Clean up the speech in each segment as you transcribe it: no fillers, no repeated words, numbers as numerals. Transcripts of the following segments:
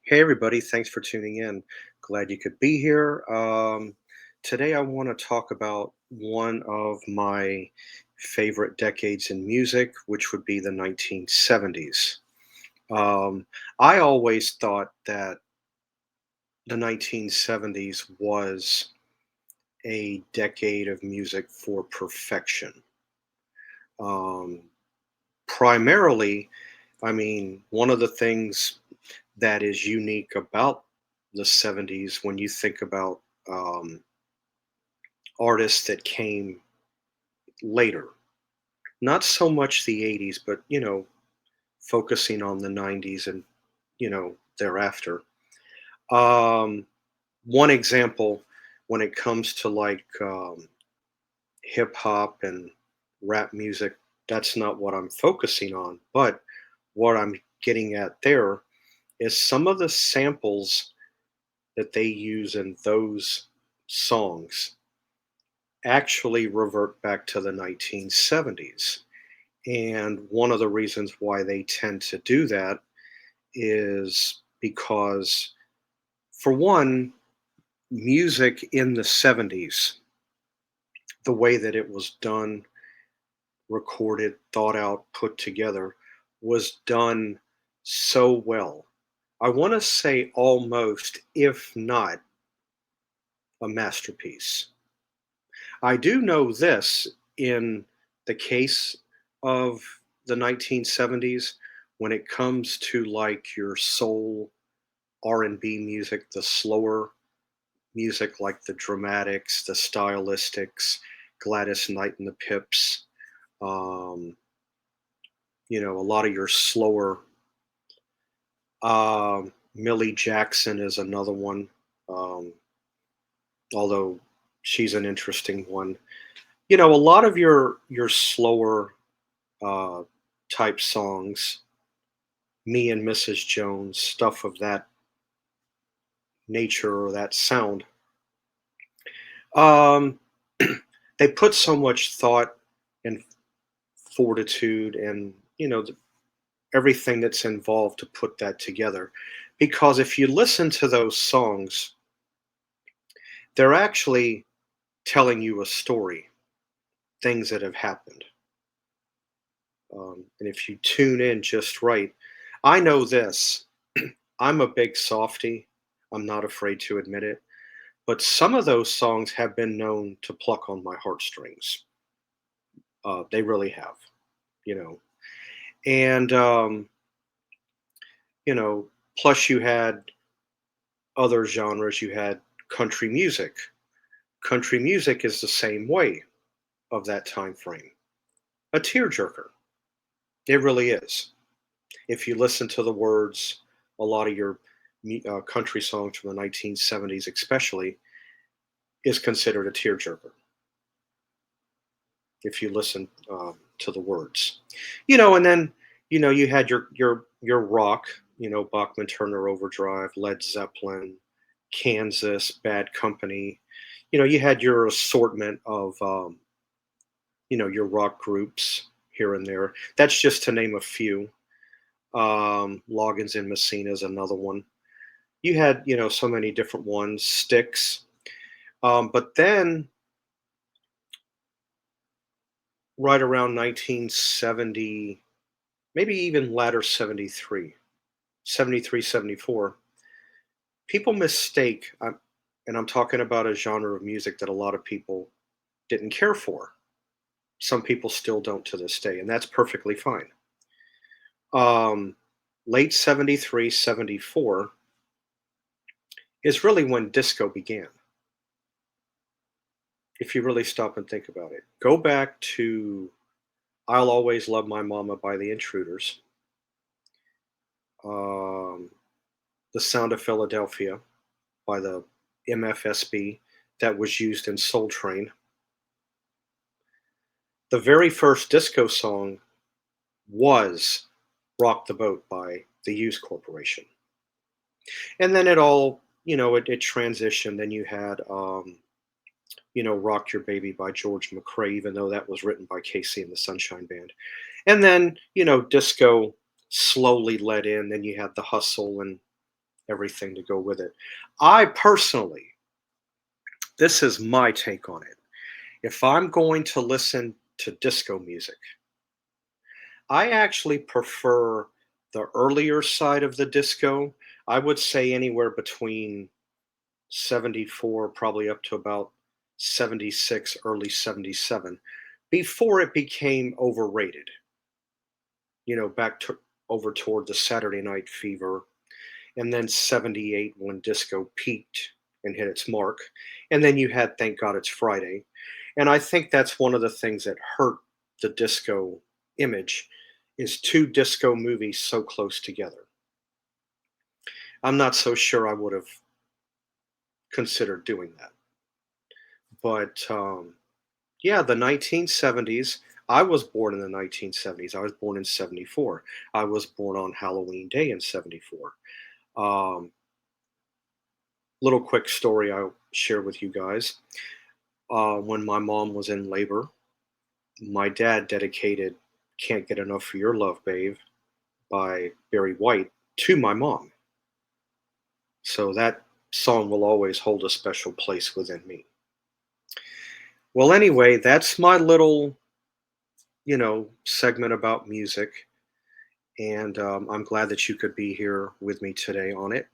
Hey, everybody. Thanks for tuning in. Glad you could be here. Today, I want to talk about one of my favorite decades in music, which would be the 1970s. Um, I always thought that the 1970s was a decade of music for perfection. Um, Primarily, one of the things that is unique about the 70s when you think about um, artists that came later, not so much the 80s, but focusing on the 90s and thereafter. Um, One example when it comes to hip hop and rap music, that's not what I'm focusing on, but what I'm getting at there is some of the samples that they use in those songs actually revert back to the 1970s. And one of the reasons why they tend to do that is because, for one, music in the 70s, the way that it was done, recorded, thought out, put together, was done so well. I want to say almost, if not a masterpiece. I do know this in the case of the 1970s when it comes to like your soul R&B music, the slower music like the Dramatics, the Stylistics, Gladys Knight and the Pips, um, a lot of your slower Millie Jackson is another one. Um, Although she's an interesting one. A lot of your slower uh, type songs, me and Mrs. Jones, stuff of that nature or that sound. Um, they put so much thought and fortitude and everything that's involved to put that together. Because if you listen to those songs, they're actually telling you a story, things that have happened. And if you tune in just right, I know this. I'm a big softy. I'm not afraid to admit it. But some of those songs have been known to pluck on my heartstrings. They really have, you know. And, you know, plus you had other genres. You had country music. Country music is the same way of that time frame. A tearjerker. It really is. If you listen to the words, a lot of your country songs from the 1970s, especially, is considered a tearjerker if you listen to the words. And then you had your rock, Bachman Turner Overdrive, Led Zeppelin, Kansas, Bad Company. You had your assortment of your rock groups here and there. That's just to name a few. Loggins and Messina is another one. You had so many different ones. Sticks. But then right around 1970, maybe even latter 73, 73, 74, people mistake, and I'm talking about a genre of music that a lot of people didn't care for. Some people still don't to this day, and that's perfectly fine. Um, Late 73, 74 is really when disco began. If you really stop and think about it, go back to I'll Always Love My Mama by the Intruders, um, The Sound of Philadelphia by the MFSB that was used in Soul Train. The very first disco song was Rock the Boat by the Hughes Corporation. And then it all, it transitioned. Then you had, Rock Your Baby by George McCrae, even though that was written by Casey and the Sunshine Band. And then, disco slowly led in. Then you had the hustle and everything to go with it. I personally, this is my take on it. If I'm going to listen to disco music, I actually prefer the earlier side of the disco. I would say anywhere between 74, probably up to about 76, early 77, before it became overrated. Back to over toward the Saturday Night Fever, and then 78 when disco peaked and hit its mark. And then you had Thank God It's Friday. And I think that's one of the things that hurt the disco image is two disco movies so close together. I'm not so sure I would have considered doing that. But yeah, the 1970s. I was born in the 1970s. I was born in 74. I was born on Halloween Day in 74. Um, Little quick story I'll share with you guys. When my mom was in labor, my dad dedicated Can't Get Enough for Your Love, Babe by Barry White to my mom. So that song will always hold a special place within me. Well, anyway, that's my little, segment about music. And I'm glad that you could be here with me today on it.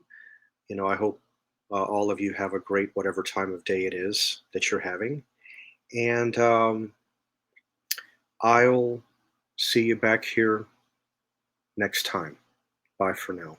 I hope all of you have a great whatever time of day it is that you're having. And I'll see you back here next time. Bye for now.